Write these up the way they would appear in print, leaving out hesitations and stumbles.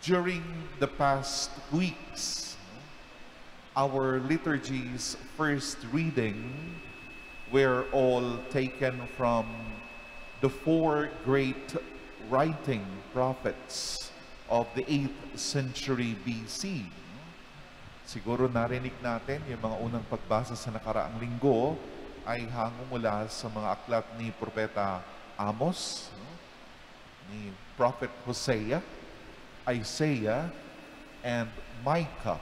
During the past weeks, our liturgy's first reading were all taken from the four great writing prophets of the 8th century BC. Siguro narinig natin yung mga unang pagbasa sa nakaraang linggo ay hango mula sa mga aklat ni Propeta Amos, ni Prophet Hosea, Isaiah, and Micah.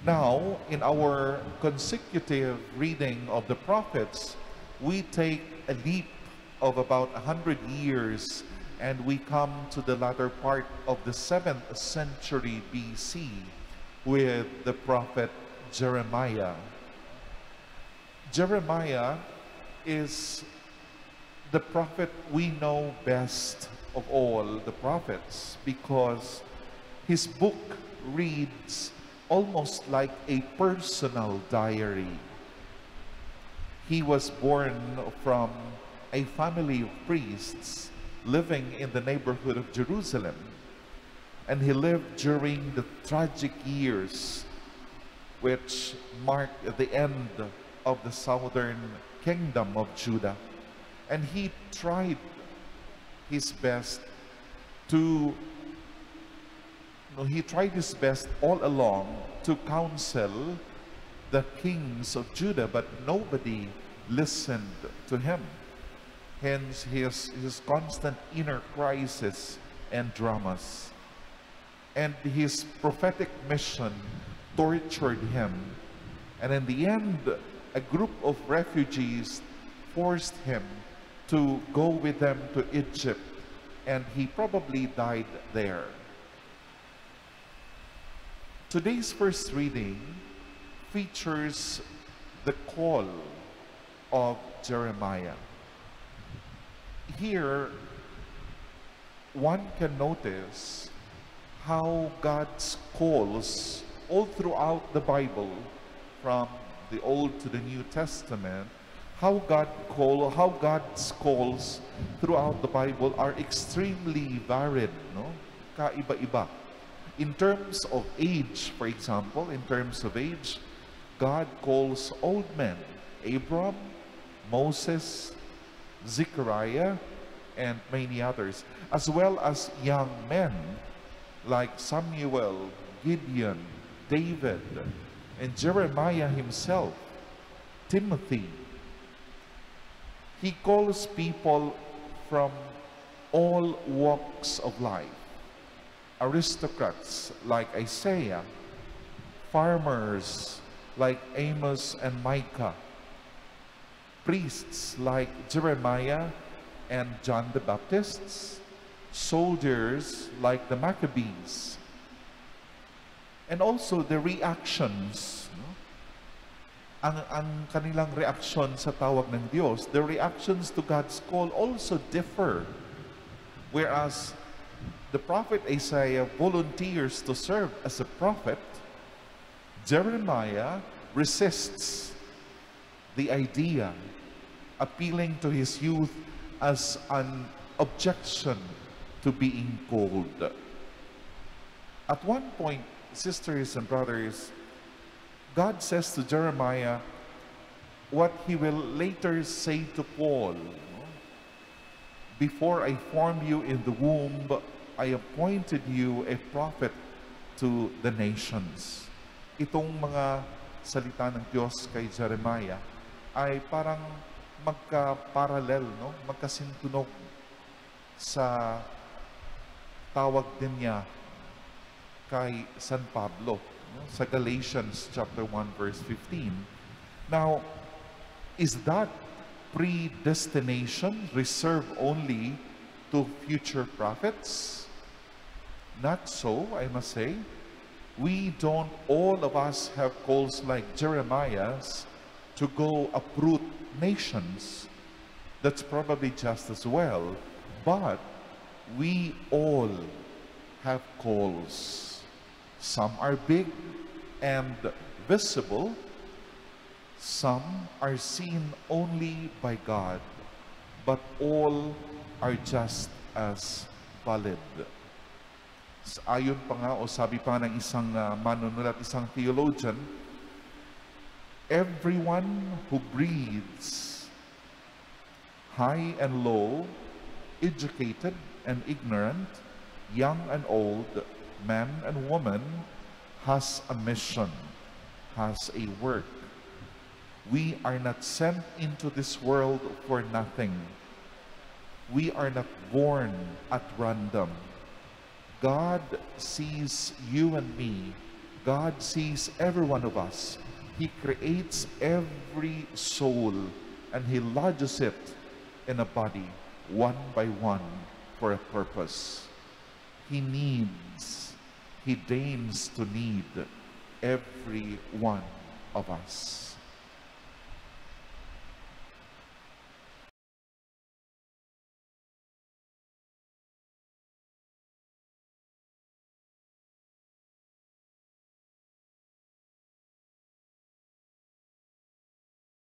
Now, in our consecutive reading of the prophets, we take a leap of about 100 years and we come to the latter part of the 7th century BC with the prophet Jeremiah. Jeremiah is the prophet we know best of all the prophets because his book reads almost like a personal diary. He was born from a family of priests living in the neighborhood of Jerusalem, and he lived during the tragic years which marked the end of the southern kingdom of Judah. And he tried his best all along to counsel the kings of Judah, but nobody listened to him. Hence his constant inner crisis and dramas. And his prophetic mission tortured him. And in the end, a group of refugees forced him to go with them to Egypt, and he probably died there. Today's first reading features the call of Jeremiah. Here, one can notice how God's calls all throughout the Bible, from the Old to the New Testament, how God's calls throughout the Bible are extremely varied, no? Kaiba-iba. In terms of age, for example, God calls old men, Abram, Moses, Zechariah, and many others, as well as young men like Samuel, Gideon, David, and Jeremiah himself, Timothy. He calls people from all walks of life. Aristocrats like Isaiah, farmers like Amos and Micah, priests like Jeremiah and John the Baptist, soldiers like the Maccabees, and also the reactions. Ang kanilang reaksyon sa tawag ng Diyos, the reactions to God's call also differ. Whereas the prophet Isaiah volunteers to serve as a prophet, Jeremiah resists the idea, appealing to his youth as an objection to being called. At one point, sisters and brothers, God says to Jeremiah what he will later say to Paul. Before I formed you in the womb, I appointed you a prophet to the nations. Itong mga salita ng Diyos kay Jeremiah ay parang magka-parallel, no? Magkasintunog sa tawag din niya kay San Pablo, no? Sa Galatians chapter 1 verse 15. Now, is that predestination reserved only to future prophets? Not so, I must say. We don't, all of us, have calls like Jeremiah's to go uproot nations. That's probably just as well. But we all have calls. Some are big and visible. Some are seen only by God. But all are just as valid. Ayon pa nga o sabi pa ng isang manunulat, isang theologian, everyone who breathes, high and low, educated and ignorant, young and old, man and woman, has a mission, has a work. We are not sent into this world for nothing. We are not born at random. God sees you and me. God sees every one of us. He creates every soul and He lodges it in a body, one by one, for a purpose. He deigns to need every one of us.